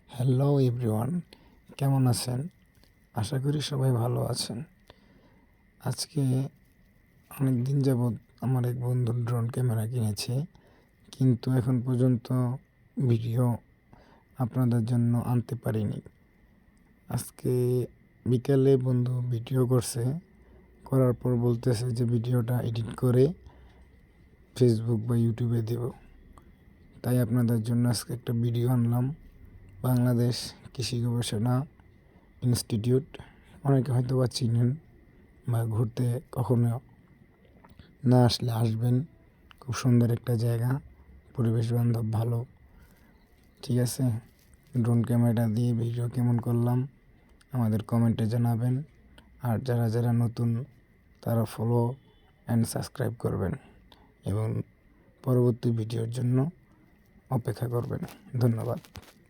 Hello everyone, কেমন আছেন? আশা করি সবাই ভালো আছেন। আজকে অনেক দিন যাবৎ আমার এক বন্ধু ড্রোন ক্যামেরা কিনেছে, কিন্তু এখন পর্যন্ত ভিডিও আপনাদের জন্য আনতে পারিনি। আজকে বিকালে বন্ধু ভিডিও করার পর বলতেছে যে ভিডিওটা এডিট করে ফেসবুক বা ইউটিউবে দেব। তাই আপনাদের জন্য আজকে একটা ভিডিও আনলাম। বাংলাদেশ কৃষি গবেষণা ইনস্টিটিউট, অনেকে হয়তো বা চিনেন বা ঘুরতে কখনো না আসলে আসবেন। খুব সুন্দর একটা জায়গা, পরিবেশ বান্ধব, ভালো। ঠিক আছে, ড্রোন ক্যামেরা দিয়ে ভিডিও কেমন করলাম আমাদের কমেন্টে জানাবেন। আর যারা যারা নতুন তারা ফলো অ্যান্ড সাবস্ক্রাইব করবেন এবং পরবর্তী ভিডিওর জন্য অপেক্ষা করবেন। ধন্যবাদ।